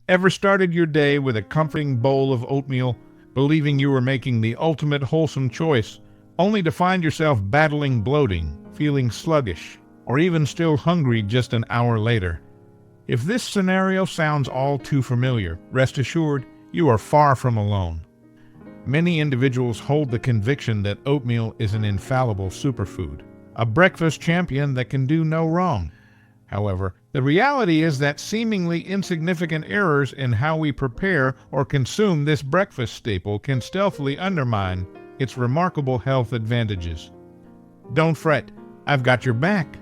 Ever started your day with a comforting bowl of oatmeal, believing you were making the ultimate wholesome choice, only to find yourself battling bloating, feeling sluggish, or even still hungry just an hour later? If this scenario sounds all too familiar, rest assured, you are far from alone. Many individuals hold the conviction that oatmeal is an infallible superfood, a breakfast champion that can do no wrong. However, the reality is that seemingly insignificant errors in how we prepare or consume this breakfast staple can stealthily undermine its remarkable health advantages. Don't fret, I've got your back.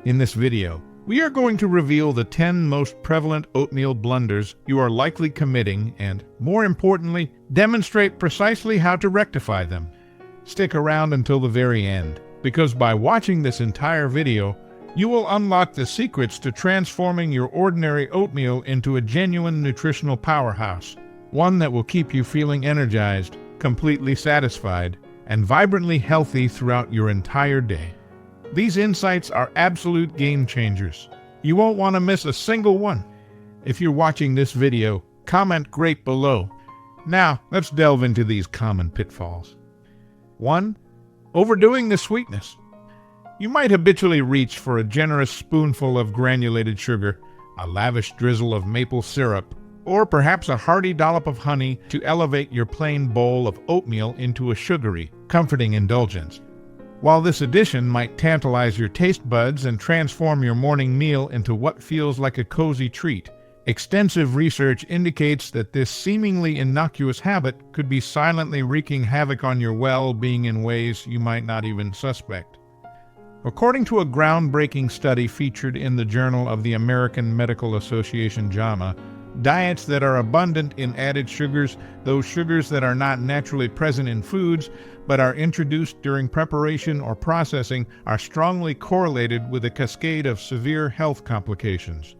In this video, we are going to reveal the 10 most prevalent oatmeal blunders you are likely committing and, more importantly, demonstrate precisely how to rectify them. Stick around until the very end, because by watching this entire video, you will unlock the secrets to transforming your ordinary oatmeal into a genuine nutritional powerhouse, one that will keep you feeling energized, completely satisfied, and vibrantly healthy throughout your entire day. These insights are absolute game changers. You won't want to miss a single one. If you're watching this video, comment "great" below. Now, let's delve into these common pitfalls. 1. Overdoing the sweetness. You might habitually reach for a generous spoonful of granulated sugar, a lavish drizzle of maple syrup, or perhaps a hearty dollop of honey to elevate your plain bowl of oatmeal into a sugary, comforting indulgence. While this addition might tantalize your taste buds and transform your morning meal into what feels like a cozy treat, extensive research indicates that this seemingly innocuous habit could be silently wreaking havoc on your well-being in ways you might not even suspect. According to a groundbreaking study featured in the Journal of the American Medical Association JAMA, diets that are abundant in added sugars, those sugars that are not naturally present in foods but are introduced during preparation or processing, are strongly correlated with a cascade of severe health complications.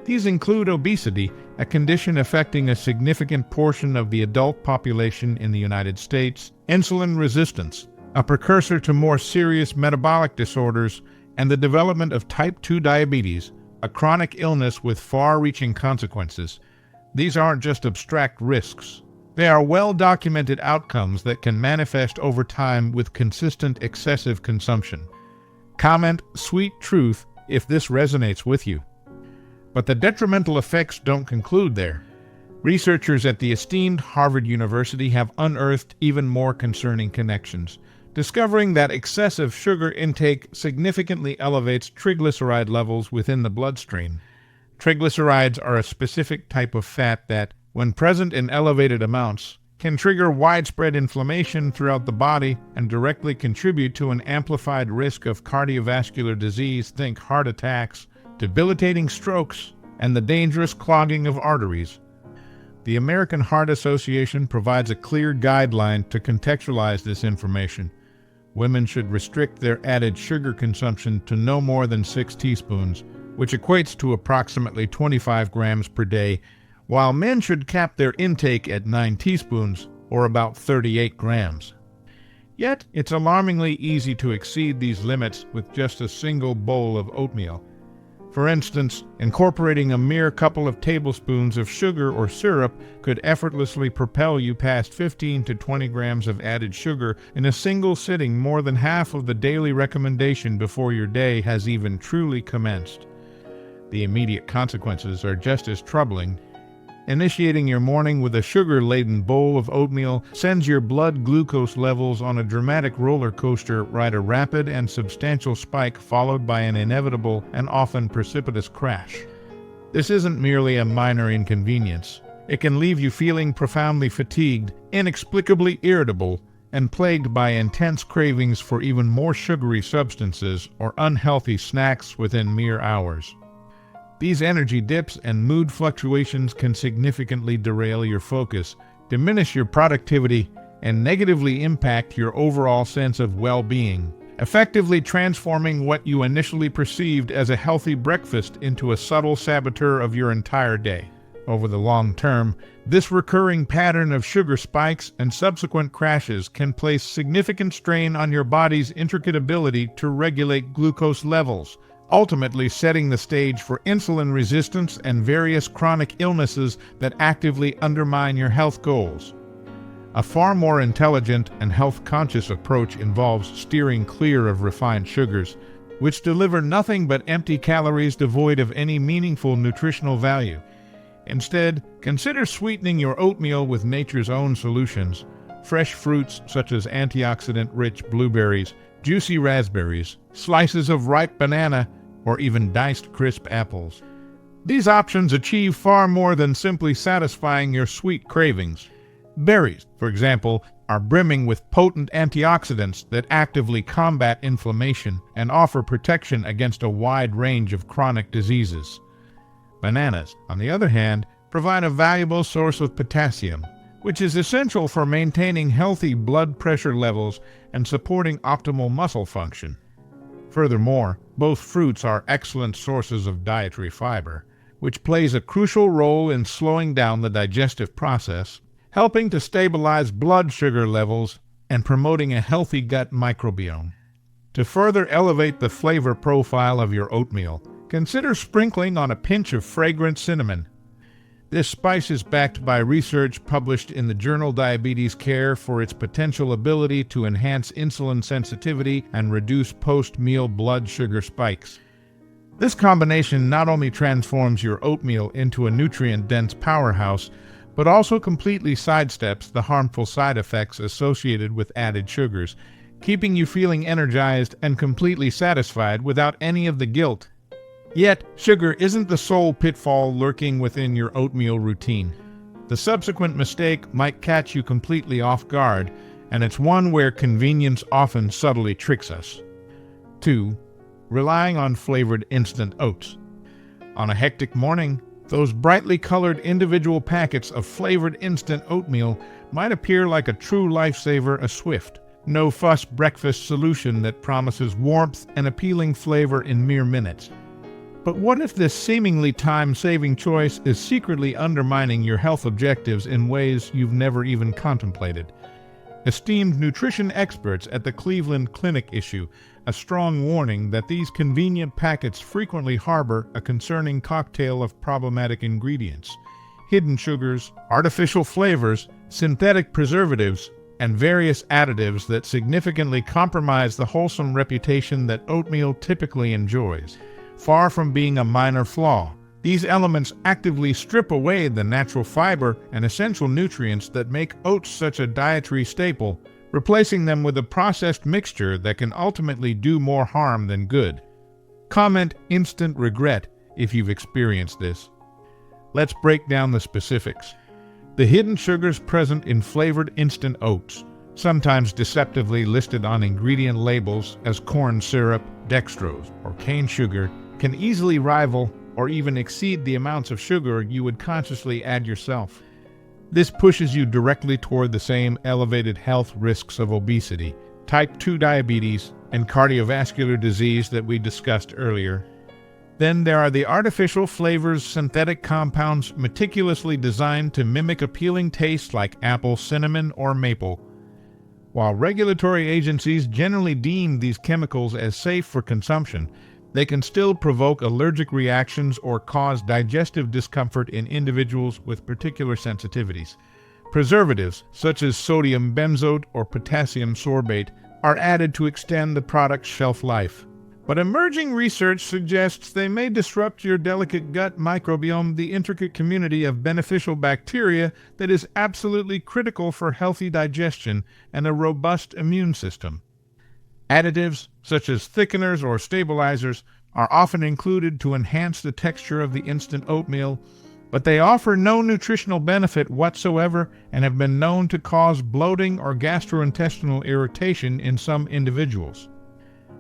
These include obesity, a condition affecting a significant portion of the adult population in the United States, insulin resistance, a precursor to more serious metabolic disorders, and the development of type 2 diabetes, a chronic illness with far-reaching consequences. These aren't just abstract risks. They are well-documented outcomes that can manifest over time with consistent excessive consumption. Comment "sweet truth" if this resonates with you. But the detrimental effects don't conclude there. Researchers at the esteemed Harvard University have unearthed even more concerning connections, discovering that excessive sugar intake significantly elevates triglyceride levels within the bloodstream. Triglycerides are a specific type of fat that, when present in elevated amounts, can trigger widespread inflammation throughout the body and directly contribute to an amplified risk of cardiovascular disease, think heart attacks, debilitating strokes, and the dangerous clogging of arteries. The American Heart Association provides a clear guideline to contextualize this information. Women should restrict their added sugar consumption to no more than 6 teaspoons, which equates to approximately 25 grams per day, while men should cap their intake at 9 teaspoons, or about 38 grams. Yet, it's alarmingly easy to exceed these limits with just a single bowl of oatmeal. For instance, incorporating a mere couple of tablespoons of sugar or syrup could effortlessly propel you past 15 to 20 grams of added sugar in a single sitting, more than half of the daily recommendation before your day has even truly commenced. The immediate consequences are just as troubling. Initiating your morning with a sugar-laden bowl of oatmeal sends your blood glucose levels on a dramatic roller coaster ride, a rapid and substantial spike followed by an inevitable and often precipitous crash. This isn't merely a minor inconvenience. It can leave you feeling profoundly fatigued, inexplicably irritable, and plagued by intense cravings for even more sugary substances or unhealthy snacks within mere hours. These energy dips and mood fluctuations can significantly derail your focus, diminish your productivity, and negatively impact your overall sense of well-being, effectively transforming what you initially perceived as a healthy breakfast into a subtle saboteur of your entire day. Over the long term, this recurring pattern of sugar spikes and subsequent crashes can place significant strain on your body's intricate ability to regulate glucose levels, ultimately setting the stage for insulin resistance and various chronic illnesses that actively undermine your health goals. A far more intelligent and health-conscious approach involves steering clear of refined sugars, which deliver nothing but empty calories devoid of any meaningful nutritional value. Instead, consider sweetening your oatmeal with nature's own solutions: fresh fruits such as antioxidant-rich blueberries, juicy raspberries, slices of ripe banana, or even diced crisp apples. These options achieve far more than simply satisfying your sweet cravings. Berries, for example, are brimming with potent antioxidants that actively combat inflammation and offer protection against a wide range of chronic diseases. Bananas, on the other hand, provide a valuable source of potassium, which is essential for maintaining healthy blood pressure levels and supporting optimal muscle function. Furthermore, both fruits are excellent sources of dietary fiber, which plays a crucial role in slowing down the digestive process, helping to stabilize blood sugar levels and promoting a healthy gut microbiome. To further elevate the flavor profile of your oatmeal, consider sprinkling on a pinch of fragrant cinnamon. This spice is backed by research published in the journal Diabetes Care for its potential ability to enhance insulin sensitivity and reduce post-meal blood sugar spikes. This combination not only transforms your oatmeal into a nutrient-dense powerhouse, but also completely sidesteps the harmful side effects associated with added sugars, keeping you feeling energized and completely satisfied without any of the guilt. Yet, sugar isn't the sole pitfall lurking within your oatmeal routine. The subsequent mistake might catch you completely off guard, and it's one where convenience often subtly tricks us. 2. Relying on flavored instant oats. On a hectic morning, those brightly colored individual packets of flavored instant oatmeal might appear like a true lifesaver, a swift, no-fuss breakfast solution that promises warmth and appealing flavor in mere minutes. But what if this seemingly time-saving choice is secretly undermining your health objectives in ways you've never even contemplated? Esteemed nutrition experts at the Cleveland Clinic issue a strong warning that these convenient packets frequently harbor a concerning cocktail of problematic ingredients: hidden sugars, artificial flavors, synthetic preservatives, and various additives that significantly compromise the wholesome reputation that oatmeal typically enjoys. Far from being a minor flaw, these elements actively strip away the natural fiber and essential nutrients that make oats such a dietary staple, replacing them with a processed mixture that can ultimately do more harm than good. Comment instant regret if you've experienced this. Let's break down the specifics. The hidden sugars present in flavored instant oats, sometimes deceptively listed on ingredient labels as corn syrup, dextrose, or cane sugar, can easily rival or even exceed the amounts of sugar you would consciously add yourself. This pushes you directly toward the same elevated health risks of obesity, type 2 diabetes, and cardiovascular disease that we discussed earlier. Then there are the artificial flavors, synthetic compounds meticulously designed to mimic appealing tastes like apple, cinnamon, or maple. While regulatory agencies generally deem these chemicals as safe for consumption, they can still provoke allergic reactions or cause digestive discomfort in individuals with particular sensitivities. Preservatives, such as sodium benzoate or potassium sorbate, are added to extend the product's shelf life. But emerging research suggests they may disrupt your delicate gut microbiome, the intricate community of beneficial bacteria that is absolutely critical for healthy digestion and a robust immune system. Additives, such as thickeners or stabilizers, are often included to enhance the texture of the instant oatmeal, but they offer no nutritional benefit whatsoever and have been known to cause bloating or gastrointestinal irritation in some individuals.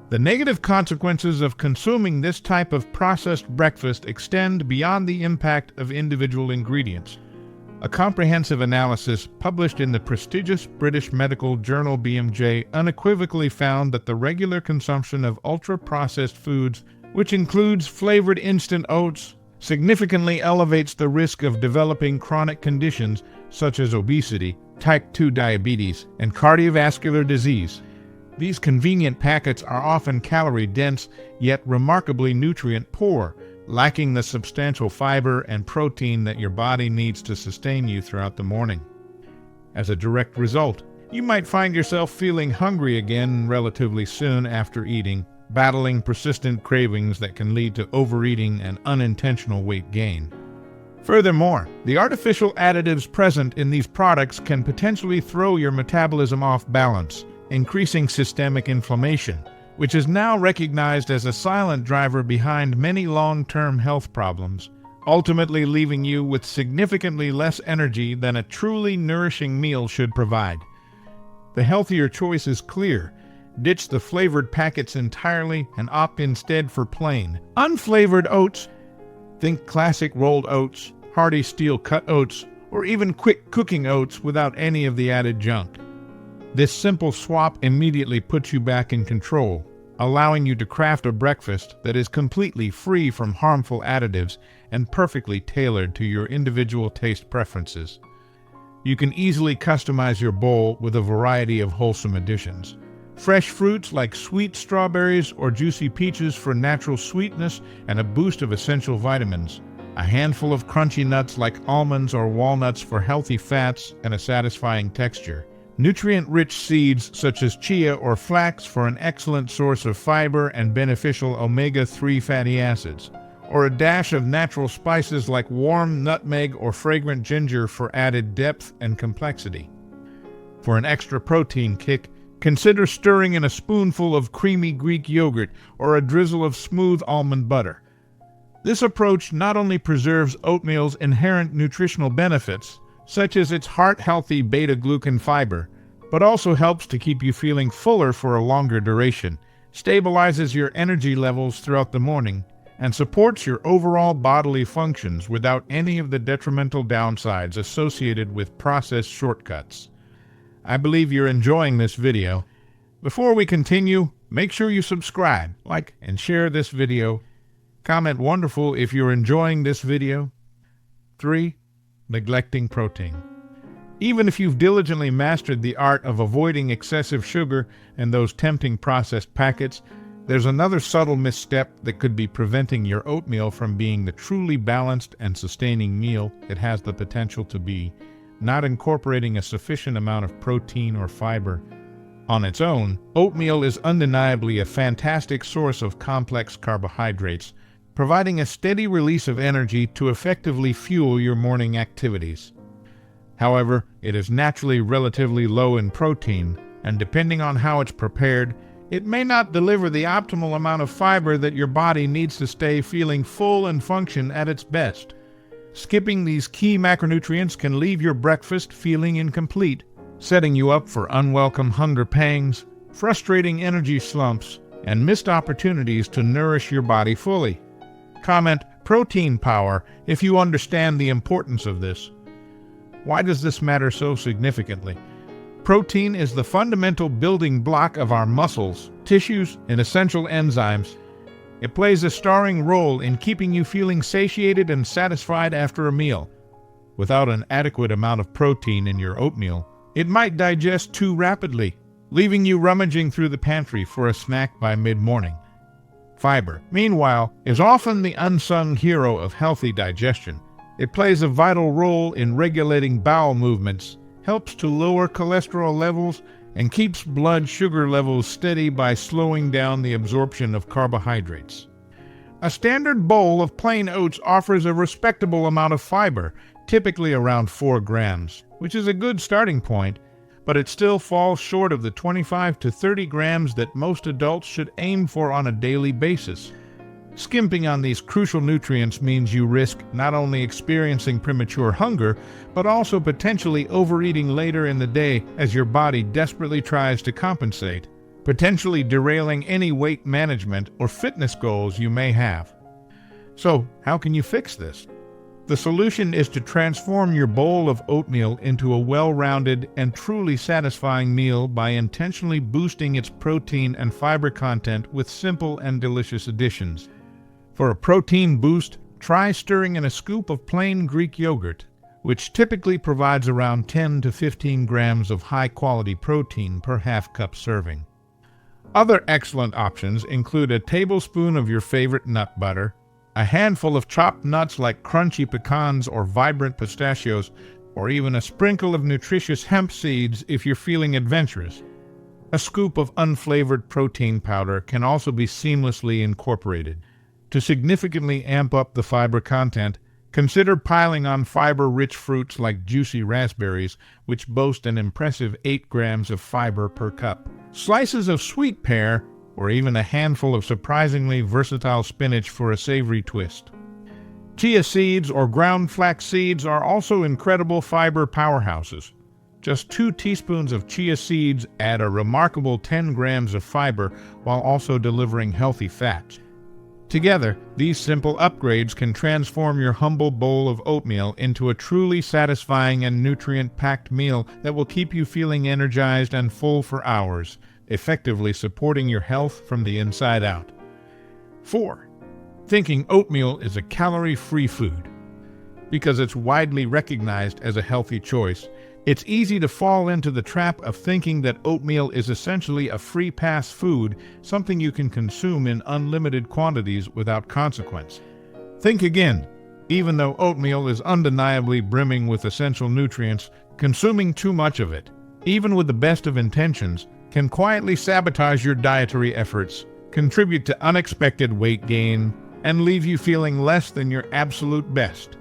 The negative consequences of consuming this type of processed breakfast extend beyond the impact of individual ingredients. A comprehensive analysis published in the prestigious British medical journal BMJ unequivocally found that the regular consumption of ultra-processed foods, which includes flavored instant oats, significantly elevates the risk of developing chronic conditions such as obesity, type 2 diabetes, and cardiovascular disease. These convenient packets are often calorie-dense, yet remarkably nutrient-poor, lacking the substantial fiber and protein that your body needs to sustain you throughout the morning. As a direct result, you might find yourself feeling hungry again relatively soon after eating, battling persistent cravings that can lead to overeating and unintentional weight gain. Furthermore, the artificial additives present in these products can potentially throw your metabolism off balance, increasing systemic inflammation, which is now recognized as a silent driver behind many long-term health problems, ultimately leaving you with significantly less energy than a truly nourishing meal should provide. The healthier choice is clear. Ditch the flavored packets entirely and opt instead for plain, unflavored oats. Think classic rolled oats, hearty steel-cut oats, or even quick cooking oats without any of the added junk. This simple swap immediately puts you back in control, allowing you to craft a breakfast that is completely free from harmful additives and perfectly tailored to your individual taste preferences. You can easily customize your bowl with a variety of wholesome additions. Fresh fruits like sweet strawberries or juicy peaches for natural sweetness and a boost of essential vitamins. A handful of crunchy nuts like almonds or walnuts for healthy fats and a satisfying texture. Nutrient-rich seeds such as chia or flax for an excellent source of fiber and beneficial omega-3 fatty acids. Or a dash of natural spices like warm nutmeg or fragrant ginger for added depth and complexity. For an extra protein kick, consider stirring in a spoonful of creamy Greek yogurt or a drizzle of smooth almond butter. This approach not only preserves oatmeal's inherent nutritional benefits, such as its heart-healthy beta-glucan fiber, but also helps to keep you feeling fuller for a longer duration, stabilizes your energy levels throughout the morning, and supports your overall bodily functions without any of the detrimental downsides associated with processed shortcuts. I believe you're enjoying this video. Before we continue, make sure you subscribe, like, and share this video. Comment wonderful if you're enjoying this video. 3. Neglecting protein. Even if you've diligently mastered the art of avoiding excessive sugar and those tempting processed packets, there's another subtle misstep that could be preventing your oatmeal from being the truly balanced and sustaining meal it has the potential to be, not incorporating a sufficient amount of protein or fiber. On its own, oatmeal is undeniably a fantastic source of complex carbohydrates, providing a steady release of energy to effectively fuel your morning activities. However, it is naturally relatively low in protein, and depending on how it's prepared, it may not deliver the optimal amount of fiber that your body needs to stay feeling full and function at its best. Skipping these key macronutrients can leave your breakfast feeling incomplete, setting you up for unwelcome hunger pangs, frustrating energy slumps, and missed opportunities to nourish your body fully. Comment protein power if you understand the importance of this. Why does this matter so significantly? Protein is the fundamental building block of our muscles, tissues, and essential enzymes. It plays a starring role in keeping you feeling satiated and satisfied after a meal. Without an adequate amount of protein in your oatmeal, it might digest too rapidly, leaving you rummaging through the pantry for a snack by mid-morning. Fiber, meanwhile, is often the unsung hero of healthy digestion. It plays a vital role in regulating bowel movements, helps to lower cholesterol levels, and keeps blood sugar levels steady by slowing down the absorption of carbohydrates. A standard bowl of plain oats offers a respectable amount of fiber, typically around 4 grams, which is a good starting point, but it still falls short of the 25 to 30 grams that most adults should aim for on a daily basis. Skimping on these crucial nutrients means you risk not only experiencing premature hunger, but also potentially overeating later in the day as your body desperately tries to compensate, potentially derailing any weight management or fitness goals you may have. So, how can you fix this? The solution is to transform your bowl of oatmeal into a well-rounded and truly satisfying meal by intentionally boosting its protein and fiber content with simple and delicious additions. For a protein boost, try stirring in a scoop of plain Greek yogurt, which typically provides around 10 to 15 grams of high-quality protein per half-cup serving. Other excellent options include a tablespoon of your favorite nut butter, a handful of chopped nuts like crunchy pecans or vibrant pistachios, or even a sprinkle of nutritious hemp seeds if you're feeling adventurous. A scoop of unflavored protein powder can also be seamlessly incorporated. To significantly amp up the fiber content, consider piling on fiber-rich fruits like juicy raspberries, which boast an impressive 8 grams of fiber per cup. Slices of sweet pear, or even a handful of surprisingly versatile spinach for a savory twist. Chia seeds or ground flax seeds are also incredible fiber powerhouses. Just 2 teaspoons of chia seeds add a remarkable 10 grams of fiber while also delivering healthy fats. Together, these simple upgrades can transform your humble bowl of oatmeal into a truly satisfying and nutrient-packed meal that will keep you feeling energized and full for hours, effectively supporting your health from the inside out. 4. Thinking oatmeal is a calorie-free food. Because it's widely recognized as a healthy choice, it's easy to fall into the trap of thinking that oatmeal is essentially a free pass food, something you can consume in unlimited quantities without consequence. Think again. Even though oatmeal is undeniably brimming with essential nutrients, consuming too much of it, even with the best of intentions, can quietly sabotage your dietary efforts, contribute to unexpected weight gain, and leave you feeling less than your absolute best.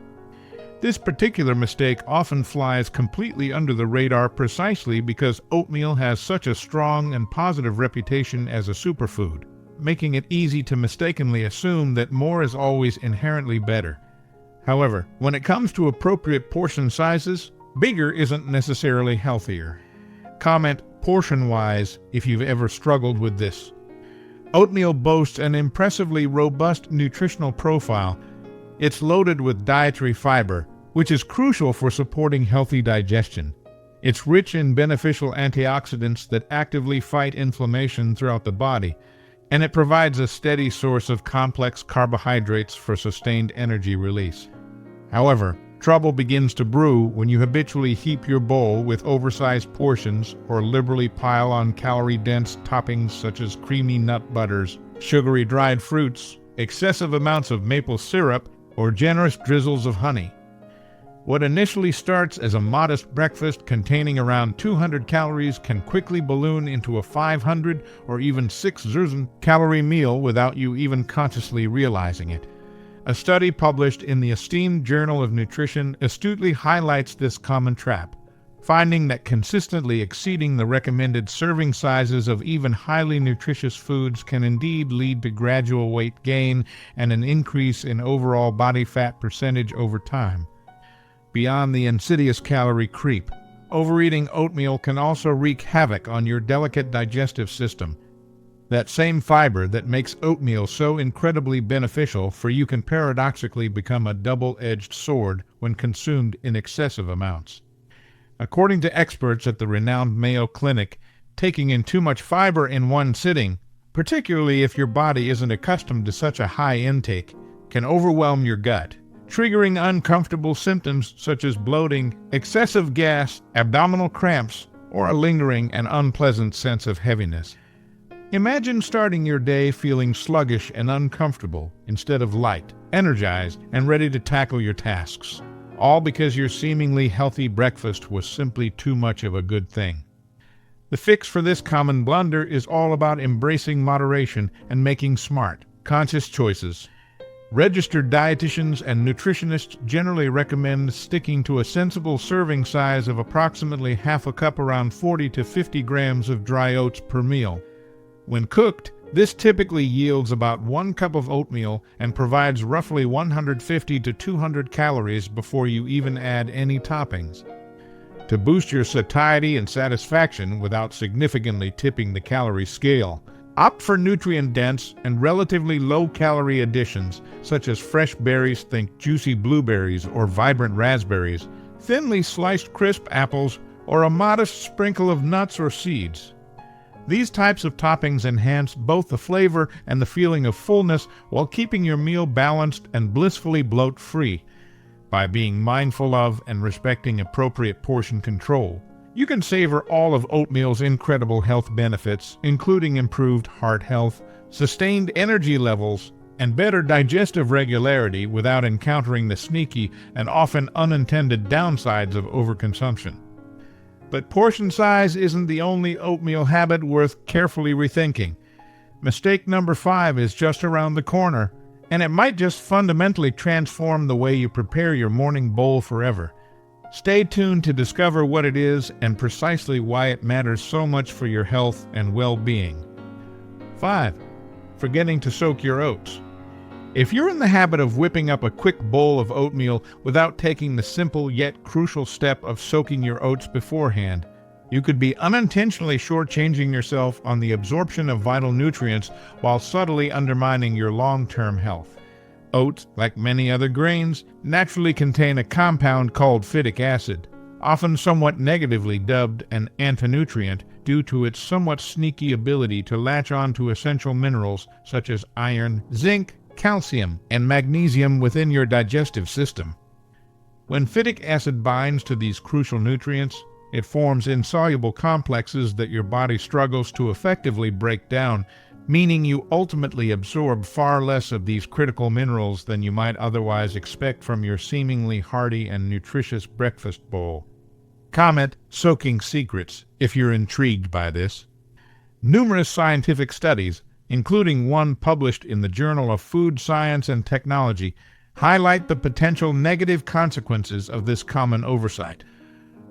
This particular mistake often flies completely under the radar precisely because oatmeal has such a strong and positive reputation as a superfood, making it easy to mistakenly assume that more is always inherently better. However, when it comes to appropriate portion sizes, bigger isn't necessarily healthier. Comment portion-wise if you've ever struggled with this. Oatmeal boasts an impressively robust nutritional profile. It's loaded with dietary fiber, which is crucial for supporting healthy digestion. It's rich in beneficial antioxidants that actively fight inflammation throughout the body, and it provides a steady source of complex carbohydrates for sustained energy release. However, trouble begins to brew when you habitually heap your bowl with oversized portions or liberally pile on calorie-dense toppings such as creamy nut butters, sugary dried fruits, excessive amounts of maple syrup, or generous drizzles of honey. What initially starts as a modest breakfast containing around 200 calories can quickly balloon into a 500 or even 6,000 calorie meal without you even consciously realizing it. A study published in the esteemed Journal of Nutrition astutely highlights this common trap, finding that consistently exceeding the recommended serving sizes of even highly nutritious foods can indeed lead to gradual weight gain and an increase in overall body fat percentage over time. Beyond the insidious calorie creep, overeating oatmeal can also wreak havoc on your delicate digestive system. That same fiber that makes oatmeal so incredibly beneficial for you can paradoxically become a double-edged sword when consumed in excessive amounts. According to experts at the renowned Mayo Clinic, taking in too much fiber in one sitting, particularly if your body isn't accustomed to such a high intake, can overwhelm your gut, triggering uncomfortable symptoms such as bloating, excessive gas, abdominal cramps, or a lingering and unpleasant sense of heaviness. Imagine starting your day feeling sluggish and uncomfortable instead of light, energized, and ready to tackle your tasks, all because your seemingly healthy breakfast was simply too much of a good thing. The fix for this common blunder is all about embracing moderation and making smart, conscious choices. Registered dietitians and nutritionists generally recommend sticking to a sensible serving size of approximately half a cup, around 40 to 50 grams of dry oats per meal. When cooked, this typically yields about 1 cup of oatmeal and provides roughly 150 to 200 calories before you even add any toppings. To boost your satiety and satisfaction without significantly tipping the calorie scale, opt for nutrient-dense and relatively low-calorie additions such as fresh berries, think juicy blueberries or vibrant raspberries, thinly sliced crisp apples, or a modest sprinkle of nuts or seeds. These types of toppings enhance both the flavor and the feeling of fullness while keeping your meal balanced and blissfully bloat-free. By being mindful of and respecting appropriate portion control, You can savor all of oatmeal's incredible health benefits, including improved heart health, sustained energy levels, and better digestive regularity without encountering the sneaky and often unintended downsides of overconsumption. But portion size isn't the only oatmeal habit worth carefully rethinking. Mistake number 5 is just around the corner, and it might just fundamentally transform the way you prepare your morning bowl forever. Stay tuned to discover what it is and precisely why it matters so much for your health and well-being. 5. Forgetting to soak your oats. If you're in the habit of whipping up a quick bowl of oatmeal without taking the simple yet crucial step of soaking your oats beforehand, you could be unintentionally shortchanging yourself on the absorption of vital nutrients while subtly undermining your long-term health. Oats, like many other grains, naturally contain a compound called phytic acid, often somewhat negatively dubbed an antinutrient due to its somewhat sneaky ability to latch on to essential minerals such as iron, zinc, calcium, and magnesium within your digestive system. When phytic acid binds to these crucial nutrients, it forms insoluble complexes that your body struggles to effectively break down, meaning you ultimately absorb far less of these critical minerals than you might otherwise expect from your seemingly hearty and nutritious breakfast bowl. Comment soaking secrets if you're intrigued by this. Numerous scientific studies, including one published in the Journal of Food Science and Technology, highlight the potential negative consequences of this common oversight.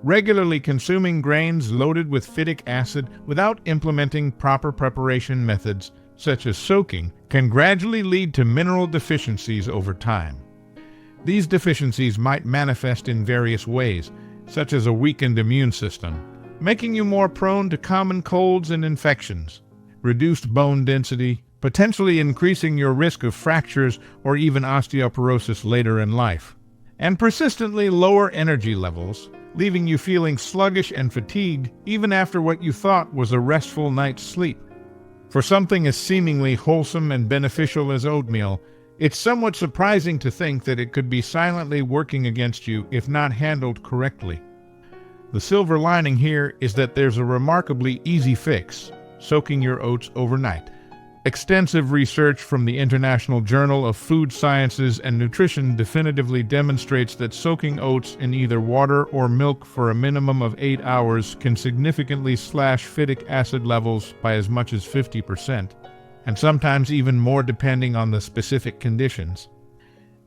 Regularly consuming grains loaded with phytic acid without implementing proper preparation methods, such as soaking, can gradually lead to mineral deficiencies over time. These deficiencies might manifest in various ways, such as a weakened immune system, making you more prone to common colds and infections, reduced bone density, potentially increasing your risk of fractures or even osteoporosis later in life, and persistently lower energy levels, leaving you feeling sluggish and fatigued even after what you thought was a restful night's sleep. For something as seemingly wholesome and beneficial as oatmeal, it's somewhat surprising to think that it could be silently working against you if not handled correctly. The silver lining here is that there's a remarkably easy fix: soaking your oats overnight. Extensive research from the International Journal of Food Sciences and Nutrition definitively demonstrates that soaking oats in either water or milk for a minimum of 8 hours can significantly slash phytic acid levels by as much as 50%, and sometimes even more depending on the specific conditions.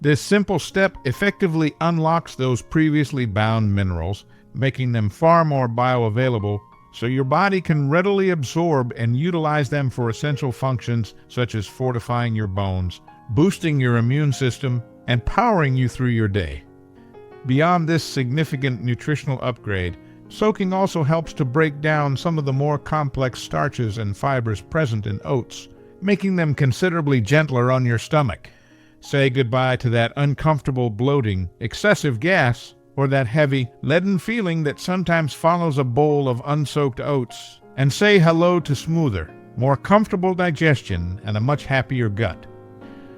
This simple step effectively unlocks those previously bound minerals, making them far more bioavailable, so your body can readily absorb and utilize them for essential functions such as fortifying your bones, boosting your immune system, and powering you through your day. Beyond this significant nutritional upgrade, soaking also helps to break down some of the more complex starches and fibers present in oats, making them considerably gentler on your stomach. Say goodbye to that uncomfortable bloating, excessive gas, or that heavy, leaden feeling that sometimes follows a bowl of unsoaked oats, and say hello to smoother, more comfortable digestion and a much happier gut.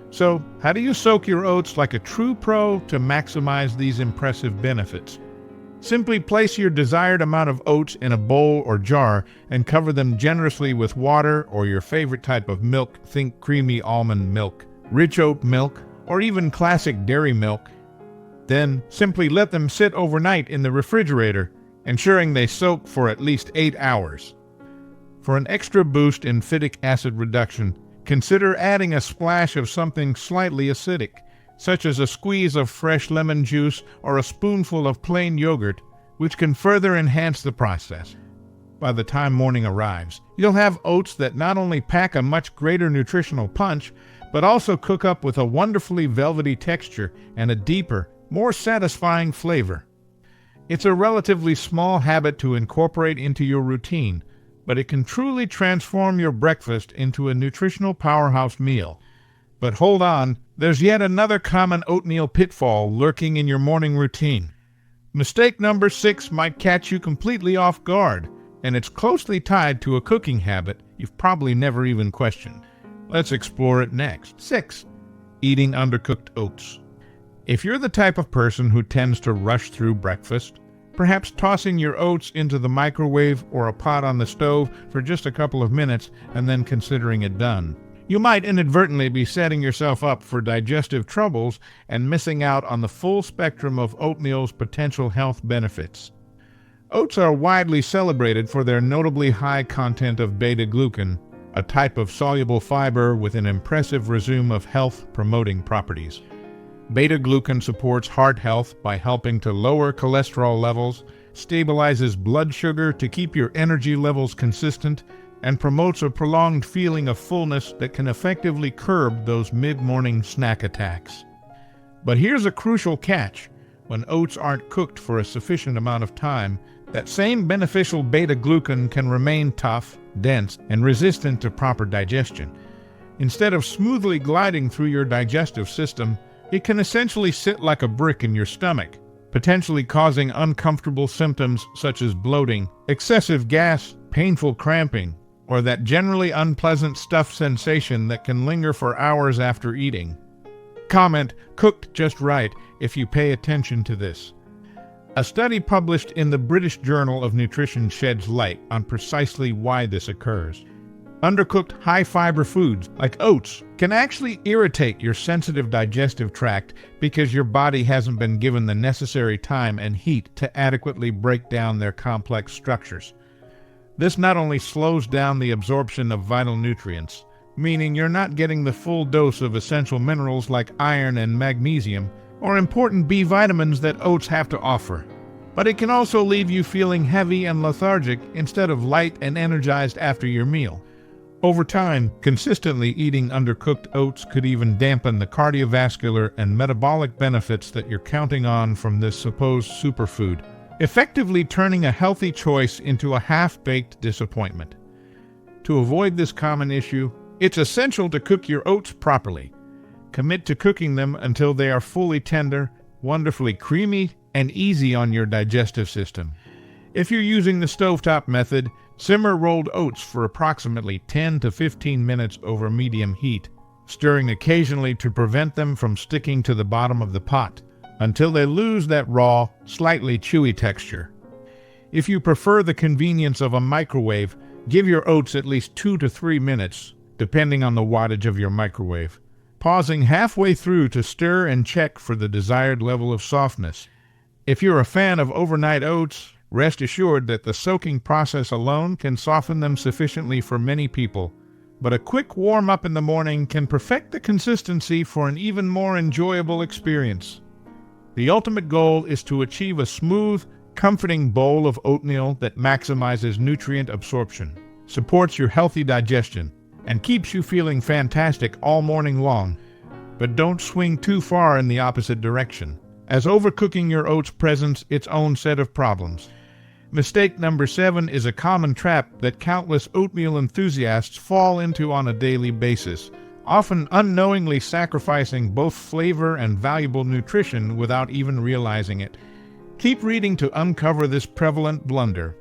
So, how do you soak your oats like a true pro to maximize these impressive benefits? Simply place your desired amount of oats in a bowl or jar and cover them generously with water or your favorite type of milk. Think creamy almond milk, rich oat milk, or even classic dairy milk. Then simply let them sit overnight in the refrigerator, ensuring they soak for at least 8 hours. For an extra boost in phytic acid reduction, consider adding a splash of something slightly acidic, such as a squeeze of fresh lemon juice or a spoonful of plain yogurt, which can further enhance the process. By the time morning arrives, you'll have oats that not only pack a much greater nutritional punch, but also cook up with a wonderfully velvety texture and a deeper, more satisfying flavor. It's a relatively small habit to incorporate into your routine, but it can truly transform your breakfast into a nutritional powerhouse meal. But hold on, there's yet another common oatmeal pitfall lurking in your morning routine. Mistake number 6 might catch you completely off guard, and it's closely tied to a cooking habit you've probably never even questioned. Let's explore it next. 6. Eating undercooked oats. If you're the type of person who tends to rush through breakfast, perhaps tossing your oats into the microwave or a pot on the stove for just a couple of minutes and then considering it done. You might inadvertently be setting yourself up for digestive troubles and missing out on the full spectrum of oatmeal's potential health benefits. Oats are widely celebrated for their notably high content of beta-glucan, a type of soluble fiber with an impressive resume of health-promoting properties. Beta-glucan supports heart health by helping to lower cholesterol levels, stabilizes blood sugar to keep your energy levels consistent, and promotes a prolonged feeling of fullness that can effectively curb those mid-morning snack attacks. But here's a crucial catch. When oats aren't cooked for a sufficient amount of time, that same beneficial beta-glucan can remain tough, dense, and resistant to proper digestion. Instead of smoothly gliding through your digestive system, it can essentially sit like a brick in your stomach, potentially causing uncomfortable symptoms such as bloating, excessive gas, painful cramping, or that generally unpleasant stuffed sensation that can linger for hours after eating. Comment, cooked just right, if you pay attention to this. A study published in the British Journal of Nutrition sheds light on precisely why this occurs. Undercooked high-fiber foods like oats can actually irritate your sensitive digestive tract because your body hasn't been given the necessary time and heat to adequately break down their complex structures. This not only slows down the absorption of vital nutrients, meaning you're not getting the full dose of essential minerals like iron and magnesium, or important B vitamins that oats have to offer, but it can also leave you feeling heavy and lethargic instead of light and energized after your meal. Over time, consistently eating undercooked oats could even dampen the cardiovascular and metabolic benefits that you're counting on from this supposed superfood, effectively turning a healthy choice into a half-baked disappointment. To avoid this common issue, it's essential to cook your oats properly. Commit to cooking them until they are fully tender, wonderfully creamy, and easy on your digestive system. If you're using the stovetop method, simmer rolled oats for approximately 10 to 15 minutes over medium heat, stirring occasionally to prevent them from sticking to the bottom of the pot, until they lose that raw, slightly chewy texture. If you prefer the convenience of a microwave, give your oats at least 2 to 3 minutes, depending on the wattage of your microwave, pausing halfway through to stir and check for the desired level of softness. If you're a fan of overnight oats, rest assured that the soaking process alone can soften them sufficiently for many people, but a quick warm-up in the morning can perfect the consistency for an even more enjoyable experience. The ultimate goal is to achieve a smooth, comforting bowl of oatmeal that maximizes nutrient absorption, supports your healthy digestion, and keeps you feeling fantastic all morning long. But don't swing too far in the opposite direction, as overcooking your oats presents its own set of problems. Mistake number 7 is a common trap that countless oatmeal enthusiasts fall into on a daily basis, often unknowingly sacrificing both flavor and valuable nutrition without even realizing it. Keep reading to uncover this prevalent blunder.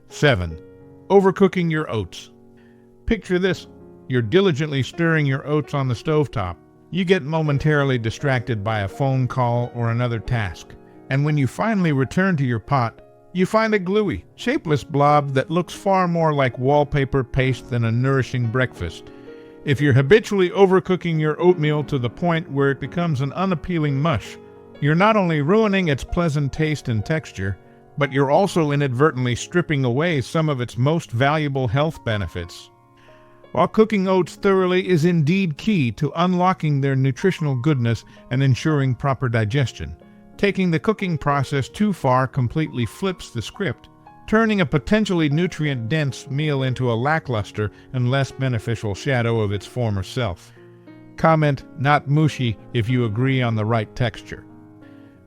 7. Overcooking your oats. Picture this. You're diligently stirring your oats on the stovetop. You get momentarily distracted by a phone call or another task, and when you finally return to your pot, you find a gluey, shapeless blob that looks far more like wallpaper paste than a nourishing breakfast. If you're habitually overcooking your oatmeal to the point where it becomes an unappealing mush, you're not only ruining its pleasant taste and texture, but you're also inadvertently stripping away some of its most valuable health benefits. While cooking oats thoroughly is indeed key to unlocking their nutritional goodness and ensuring proper digestion, taking the cooking process too far completely flips the script, turning a potentially nutrient-dense meal into a lackluster and less beneficial shadow of its former self. Comment, not mushy, if you agree on the right texture.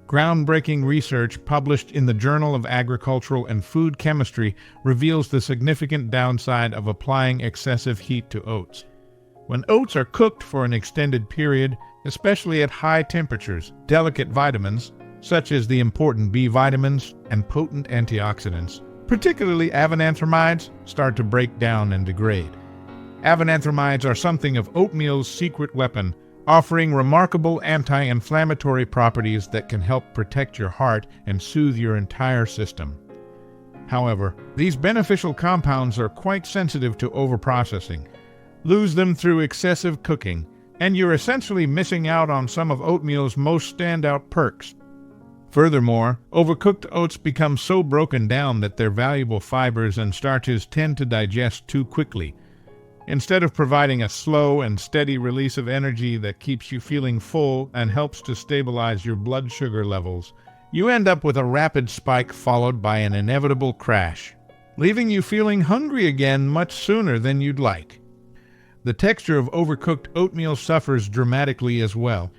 Groundbreaking research published in the Journal of Agricultural and Food Chemistry reveals the significant downside of applying excessive heat to oats. When oats are cooked for an extended period, especially at high temperatures, delicate vitamins, such as the important B vitamins and potent antioxidants, particularly avenanthramides, start to break down and degrade. Avenanthramides are something of oatmeal's secret weapon, offering remarkable anti-inflammatory properties that can help protect your heart and soothe your entire system. However, these beneficial compounds are quite sensitive to overprocessing. Lose them through excessive cooking, and you're essentially missing out on some of oatmeal's most standout perks. Furthermore, overcooked oats become so broken down that their valuable fibers and starches tend to digest too quickly. Instead of providing a slow and steady release of energy that keeps you feeling full and helps to stabilize your blood sugar levels, you end up with a rapid spike followed by an inevitable crash, leaving you feeling hungry again much sooner than you'd like. The texture of overcooked oatmeal suffers dramatically as well.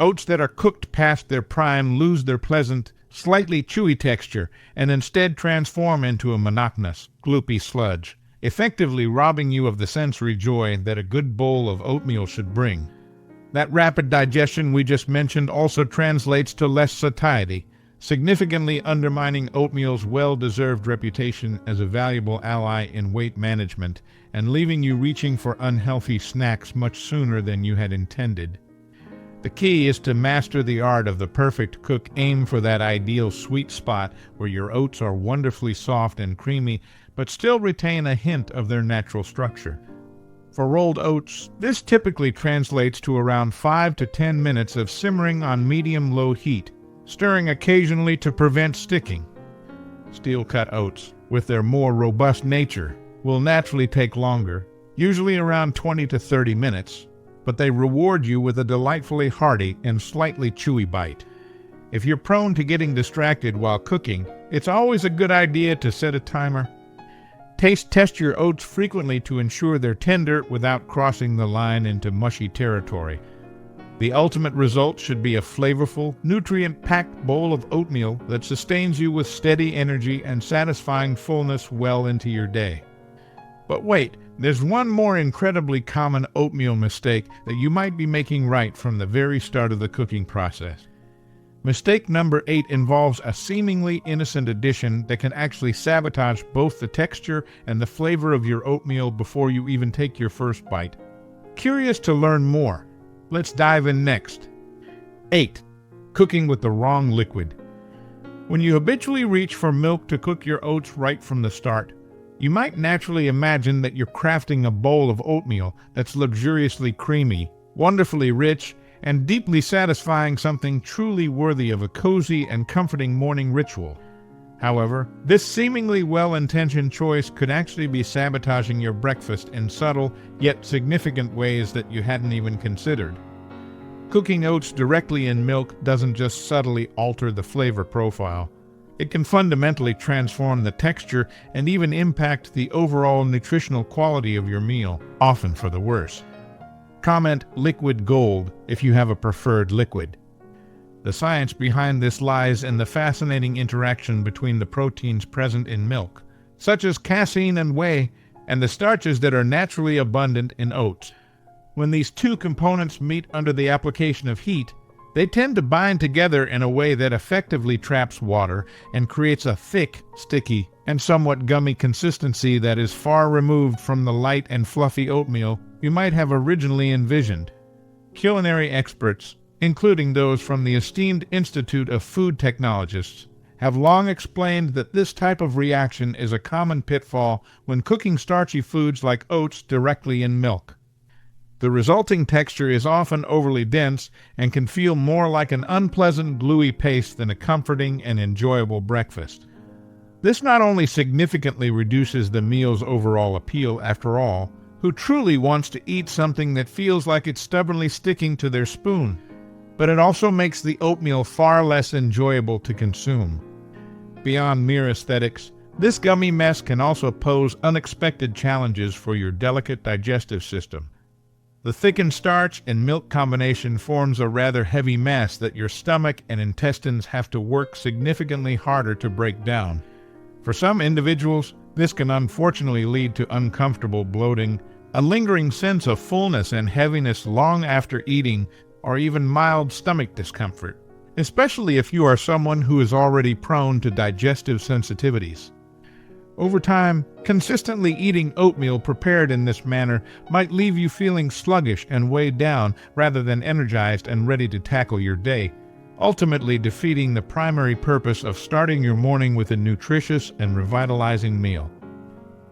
Oats that are cooked past their prime lose their pleasant, slightly chewy texture and instead transform into a monotonous, gloopy sludge, effectively robbing you of the sensory joy that a good bowl of oatmeal should bring. That rapid digestion we just mentioned also translates to less satiety, significantly undermining oatmeal's well-deserved reputation as a valuable ally in weight management and leaving you reaching for unhealthy snacks much sooner than you had intended. The key is to master the art of the perfect cook. Aim for that ideal sweet spot where your oats are wonderfully soft and creamy, but still retain a hint of their natural structure. For rolled oats, this typically translates to around 5 to 10 minutes of simmering on medium-low heat, stirring occasionally to prevent sticking. Steel-cut oats, with their more robust nature, will naturally take longer, usually around 20 to 30 minutes, but they reward you with a delightfully hearty and slightly chewy bite. If you're prone to getting distracted while cooking, it's always a good idea to set a timer. Test your oats frequently to ensure they're tender without crossing the line into mushy territory. The ultimate result should be a flavorful, nutrient-packed bowl of oatmeal that sustains you with steady energy and satisfying fullness well into your day. But wait, there's one more incredibly common oatmeal mistake that you might be making right from the very start of the cooking process. Mistake number 8 involves a seemingly innocent addition that can actually sabotage both the texture and the flavor of your oatmeal before you even take your first bite. Curious to learn more? Let's dive in next. 8. Cooking with the wrong liquid. When you habitually reach for milk to cook your oats right from the start, you might naturally imagine that you're crafting a bowl of oatmeal that's luxuriously creamy, wonderfully rich, and deeply satisfying, something truly worthy of a cozy and comforting morning ritual. However, this seemingly well-intentioned choice could actually be sabotaging your breakfast in subtle, yet significant ways that you hadn't even considered. Cooking oats directly in milk doesn't just subtly alter the flavor profile. It can fundamentally transform the texture and even impact the overall nutritional quality of your meal, often for the worse. Comment liquid gold if you have a preferred liquid. The science behind this lies in the fascinating interaction between the proteins present in milk, such as casein and whey, and the starches that are naturally abundant in oats. When these two components meet under the application of heat, they tend to bind together in a way that effectively traps water and creates a thick, sticky, and somewhat gummy consistency that is far removed from the light and fluffy oatmeal you might have originally envisioned. Culinary experts, including those from the esteemed Institute of Food Technologists, have long explained that this type of reaction is a common pitfall when cooking starchy foods like oats directly in milk. The resulting texture is often overly dense and can feel more like an unpleasant gluey paste than a comforting and enjoyable breakfast. This not only significantly reduces the meal's overall appeal. After all, who truly wants to eat something that feels like it's stubbornly sticking to their spoon? But it also makes the oatmeal far less enjoyable to consume. Beyond mere aesthetics, this gummy mess can also pose unexpected challenges for your delicate digestive system. The thickened starch and milk combination forms a rather heavy mass that your stomach and intestines have to work significantly harder to break down. For some individuals, this can unfortunately lead to uncomfortable bloating, a lingering sense of fullness and heaviness long after eating, or even mild stomach discomfort, especially if you are someone who is already prone to digestive sensitivities. Over time, consistently eating oatmeal prepared in this manner might leave you feeling sluggish and weighed down rather than energized and ready to tackle your day, ultimately defeating the primary purpose of starting your morning with a nutritious and revitalizing meal.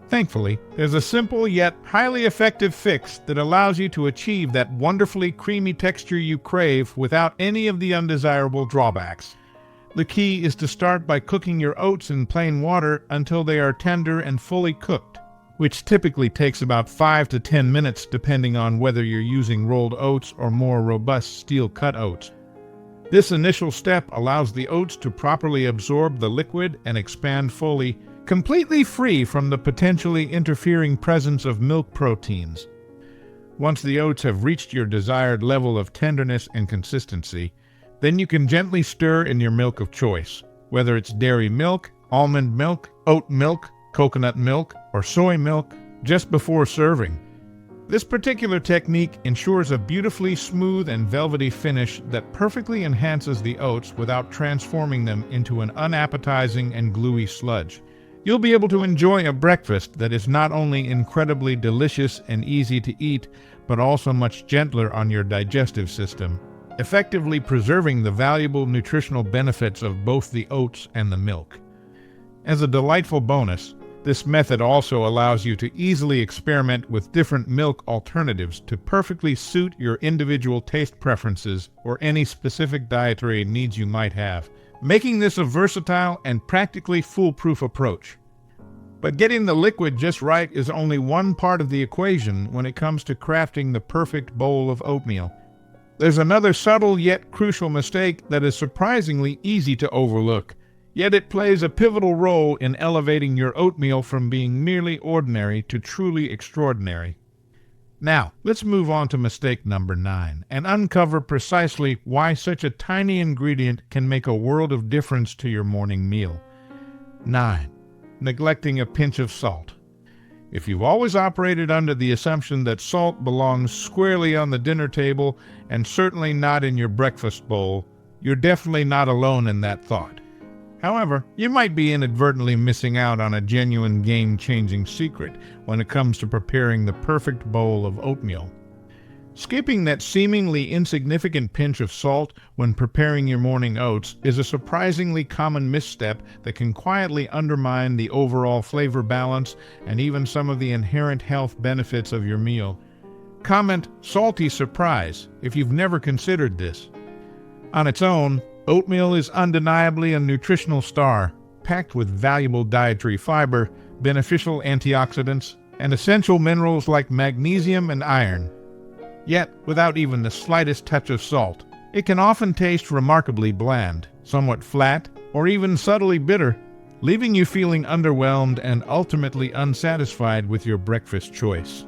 Thankfully, there's a simple yet highly effective fix that allows you to achieve that wonderfully creamy texture you crave without any of the undesirable drawbacks. The key is to start by cooking your oats in plain water until they are tender and fully cooked, which typically takes about 5 to 10 minutes depending on whether you're using rolled oats or more robust steel-cut oats. This initial step allows the oats to properly absorb the liquid and expand fully, completely free from the potentially interfering presence of milk proteins. Once the oats have reached your desired level of tenderness and consistency, then you can gently stir in your milk of choice, whether it's dairy milk, almond milk, oat milk, coconut milk, or soy milk, just before serving. This particular technique ensures a beautifully smooth and velvety finish that perfectly enhances the oats without transforming them into an unappetizing and gluey sludge. You'll be able to enjoy a breakfast that is not only incredibly delicious and easy to eat, but also much gentler on your digestive system, effectively preserving the valuable nutritional benefits of both the oats and the milk. As a delightful bonus, this method also allows you to easily experiment with different milk alternatives to perfectly suit your individual taste preferences or any specific dietary needs you might have, making this a versatile and practically foolproof approach. But getting the liquid just right is only one part of the equation when it comes to crafting the perfect bowl of oatmeal. There's another subtle yet crucial mistake that is surprisingly easy to overlook, yet it plays a pivotal role in elevating your oatmeal from being merely ordinary to truly extraordinary. Now, let's move on to mistake number 9 and uncover precisely why such a tiny ingredient can make a world of difference to your morning meal. 9. Neglecting a pinch of salt. If you've always operated under the assumption that salt belongs squarely on the dinner table and certainly not in your breakfast bowl, you're definitely not alone in that thought. However, you might be inadvertently missing out on a genuine game-changing secret when it comes to preparing the perfect bowl of oatmeal. Skipping that seemingly insignificant pinch of salt when preparing your morning oats is a surprisingly common misstep that can quietly undermine the overall flavor balance and even some of the inherent health benefits of your meal. Comment "salty surprise" if you've never considered this. On its own, oatmeal is undeniably a nutritional star, packed with valuable dietary fiber, beneficial antioxidants, and essential minerals like magnesium and iron. Yet, without even the slightest touch of salt, it can often taste remarkably bland, somewhat flat, or even subtly bitter, leaving you feeling underwhelmed and ultimately unsatisfied with your breakfast choice.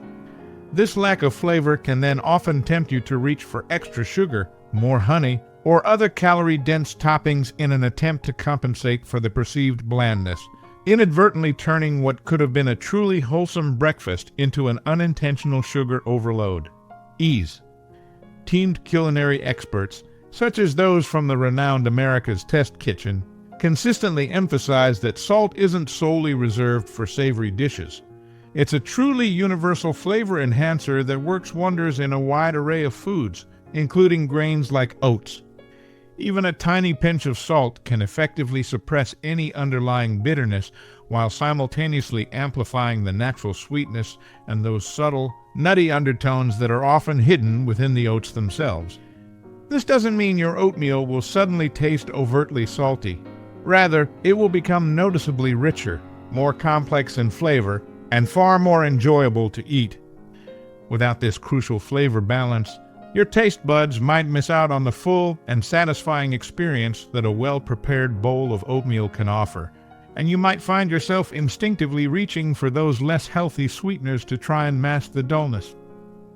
This lack of flavor can then often tempt you to reach for extra sugar, more honey, or other calorie-dense toppings in an attempt to compensate for the perceived blandness, inadvertently turning what could have been a truly wholesome breakfast into an unintentional sugar overload. Ease. Teamed culinary experts, such as those from the renowned America's Test Kitchen, consistently emphasize that salt isn't solely reserved for savory dishes. It's a truly universal flavor enhancer that works wonders in a wide array of foods, including grains like oats. Even a tiny pinch of salt can effectively suppress any underlying bitterness while simultaneously amplifying the natural sweetness and those subtle, nutty undertones that are often hidden within the oats themselves. This doesn't mean your oatmeal will suddenly taste overtly salty. Rather, it will become noticeably richer, more complex in flavor, and far more enjoyable to eat. Without this crucial flavor balance, your taste buds might miss out on the full and satisfying experience that a well-prepared bowl of oatmeal can offer, and you might find yourself instinctively reaching for those less healthy sweeteners to try and mask the dullness.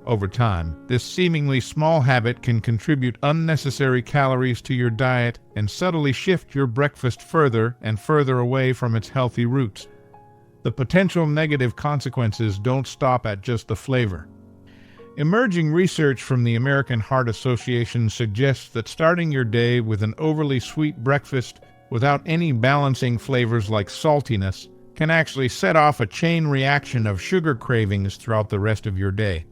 Over time, this seemingly small habit can contribute unnecessary calories to your diet and subtly shift your breakfast further and further away from its healthy roots. The potential negative consequences don't stop at just the flavor. Emerging research from the American Heart Association suggests that starting your day with an overly sweet breakfast without any balancing flavors like saltiness can actually set off a chain reaction of sugar cravings throughout the rest of your day.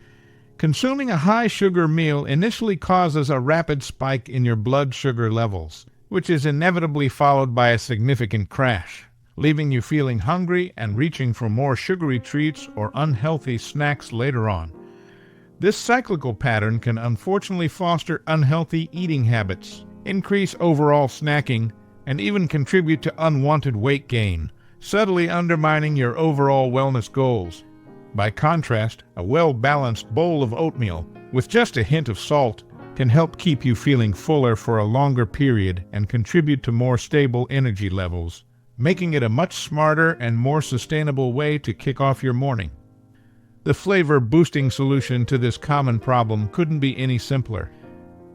Consuming a high-sugar meal initially causes a rapid spike in your blood sugar levels, which is inevitably followed by a significant crash, leaving you feeling hungry and reaching for more sugary treats or unhealthy snacks later on. This cyclical pattern can unfortunately foster unhealthy eating habits, increase overall snacking, and even contribute to unwanted weight gain, subtly undermining your overall wellness goals. By contrast, a well-balanced bowl of oatmeal, with just a hint of salt, can help keep you feeling fuller for a longer period and contribute to more stable energy levels, making it a much smarter and more sustainable way to kick off your morning. The flavor-boosting solution to this common problem couldn't be any simpler.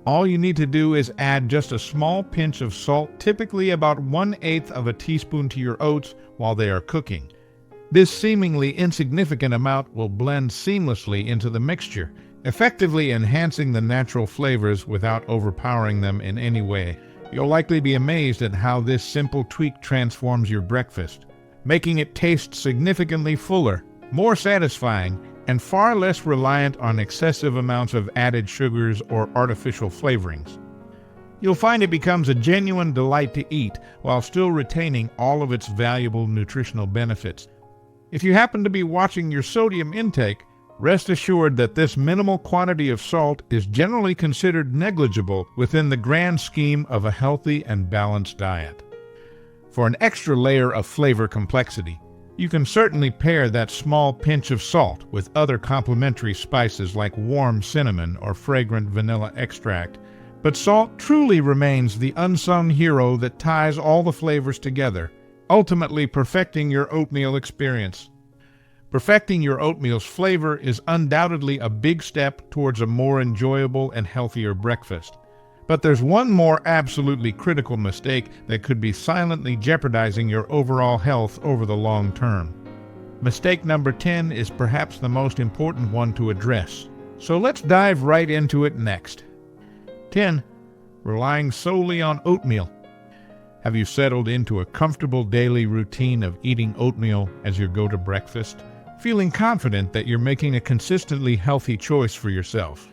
All you need to do is add just a small pinch of salt, typically about 1/8 of a teaspoon, to your oats while they are cooking. This seemingly insignificant amount will blend seamlessly into the mixture, effectively enhancing the natural flavors without overpowering them in any way. You'll likely be amazed at how this simple tweak transforms your breakfast, making it taste significantly fuller, more satisfying, and far less reliant on excessive amounts of added sugars or artificial flavorings. You'll find it becomes a genuine delight to eat while still retaining all of its valuable nutritional benefits. If you happen to be watching your sodium intake, rest assured that this minimal quantity of salt is generally considered negligible within the grand scheme of a healthy and balanced diet. For an extra layer of flavor complexity, you can certainly pair that small pinch of salt with other complementary spices like warm cinnamon or fragrant vanilla extract, but salt truly remains the unsung hero that ties all the flavors together, ultimately perfecting your oatmeal experience. Perfecting your oatmeal's flavor is undoubtedly a big step towards a more enjoyable and healthier breakfast. But there's one more absolutely critical mistake that could be silently jeopardizing your overall health over the long term. Mistake number 10 is perhaps the most important one to address, so let's dive right into it next. 10. Relying solely on oatmeal. Have you settled into a comfortable daily routine of eating oatmeal as your go-to breakfast, feeling confident that you're making a consistently healthy choice for yourself?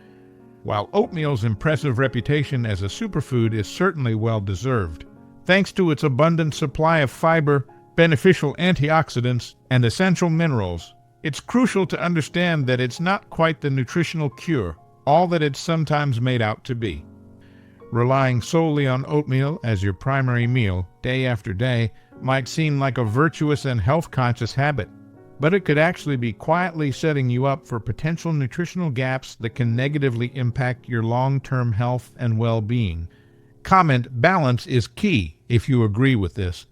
While oatmeal's impressive reputation as a superfood is certainly well-deserved, thanks to its abundant supply of fiber, beneficial antioxidants, and essential minerals, it's crucial to understand that it's not quite the nutritional cure, all that it's sometimes made out to be. Relying solely on oatmeal as your primary meal day after day might seem like a virtuous and health-conscious habit, but it could actually be quietly setting you up for potential nutritional gaps that can negatively impact your long-term health and well-being. Comment, balance is key if you agree with this.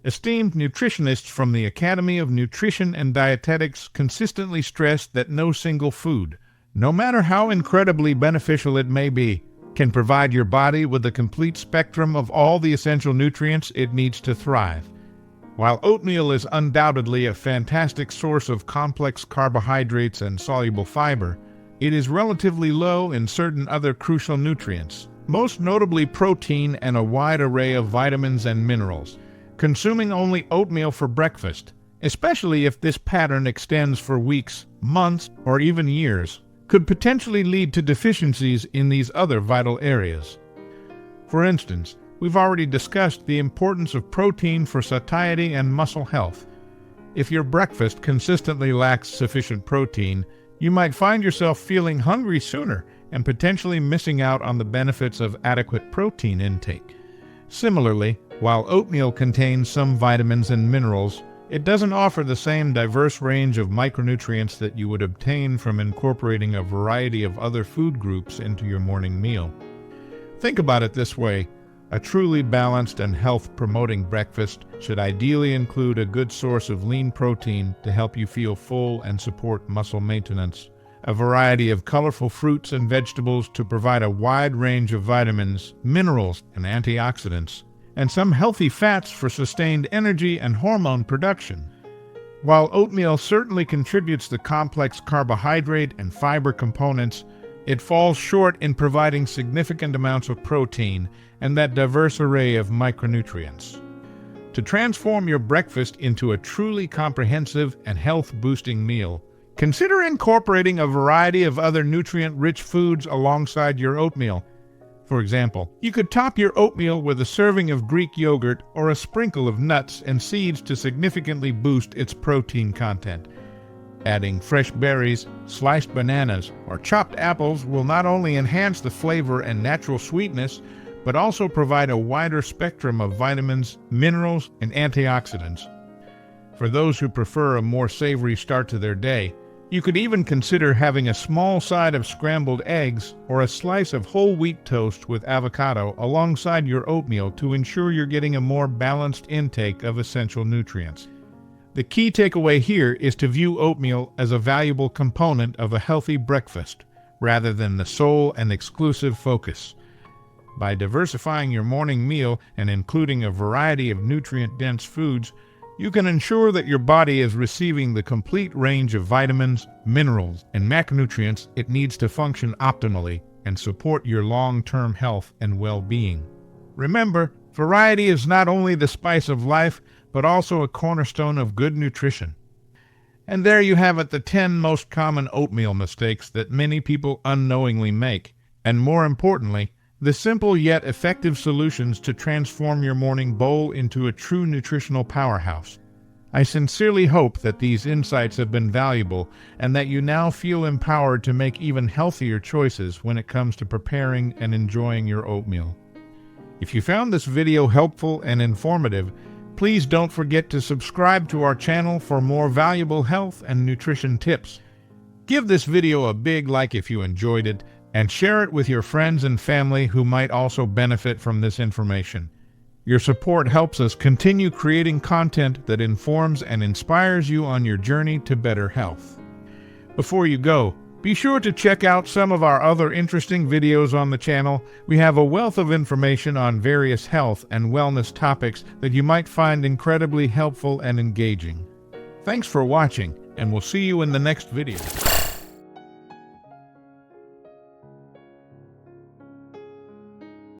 Esteemed nutritionists from the Academy of Nutrition and Dietetics consistently stress that no single food, no matter how incredibly beneficial it may be, can provide your body with the complete spectrum of all the essential nutrients it needs to thrive. While oatmeal is undoubtedly a fantastic source of complex carbohydrates and soluble fiber, it is relatively low in certain other crucial nutrients, most notably protein and a wide array of vitamins and minerals. Consuming only oatmeal for breakfast, especially if this pattern extends for weeks, months, or even years, could potentially lead to deficiencies in these other vital areas. For instance, we've already discussed the importance of protein for satiety and muscle health. If your breakfast consistently lacks sufficient protein, you might find yourself feeling hungry sooner and potentially missing out on the benefits of adequate protein intake. Similarly, while oatmeal contains some vitamins and minerals, it doesn't offer the same diverse range of micronutrients that you would obtain from incorporating a variety of other food groups into your morning meal. Think about it this way. A truly balanced and health-promoting breakfast should ideally include a good source of lean protein to help you feel full and support muscle maintenance, a variety of colorful fruits and vegetables to provide a wide range of vitamins, minerals, and antioxidants, and some healthy fats for sustained energy and hormone production. While oatmeal certainly contributes the complex carbohydrate and fiber components, it falls short in providing significant amounts of protein and that diverse array of micronutrients. To transform your breakfast into a truly comprehensive and health-boosting meal, consider incorporating a variety of other nutrient-rich foods alongside your oatmeal. For example, you could top your oatmeal with a serving of Greek yogurt or a sprinkle of nuts and seeds to significantly boost its protein content. Adding fresh berries, sliced bananas, or chopped apples will not only enhance the flavor and natural sweetness, but also provide a wider spectrum of vitamins, minerals, and antioxidants. For those who prefer a more savory start to their day, you could even consider having a small side of scrambled eggs or a slice of whole wheat toast with avocado alongside your oatmeal to ensure you're getting a more balanced intake of essential nutrients. The key takeaway here is to view oatmeal as a valuable component of a healthy breakfast, rather than the sole and exclusive focus. By diversifying your morning meal and including a variety of nutrient-dense foods, you can ensure that your body is receiving the complete range of vitamins, minerals, and macronutrients it needs to function optimally and support your long-term health and well-being. Remember, variety is not only the spice of life, but also a cornerstone of good nutrition. And there you have it, the 10 most common oatmeal mistakes that many people unknowingly make, and more importantly, the simple yet effective solutions to transform your morning bowl into a true nutritional powerhouse. I sincerely hope that these insights have been valuable and that you now feel empowered to make even healthier choices when it comes to preparing and enjoying your oatmeal. If you found this video helpful and informative, please don't forget to subscribe to our channel for more valuable health and nutrition tips. Give this video a big like if you enjoyed it, and share it with your friends and family who might also benefit from this information. Your support helps us continue creating content that informs and inspires you on your journey to better health. Before you go, be sure to check out some of our other interesting videos on the channel. We have a wealth of information on various health and wellness topics that you might find incredibly helpful and engaging. Thanks for watching, and we'll see you in the next video.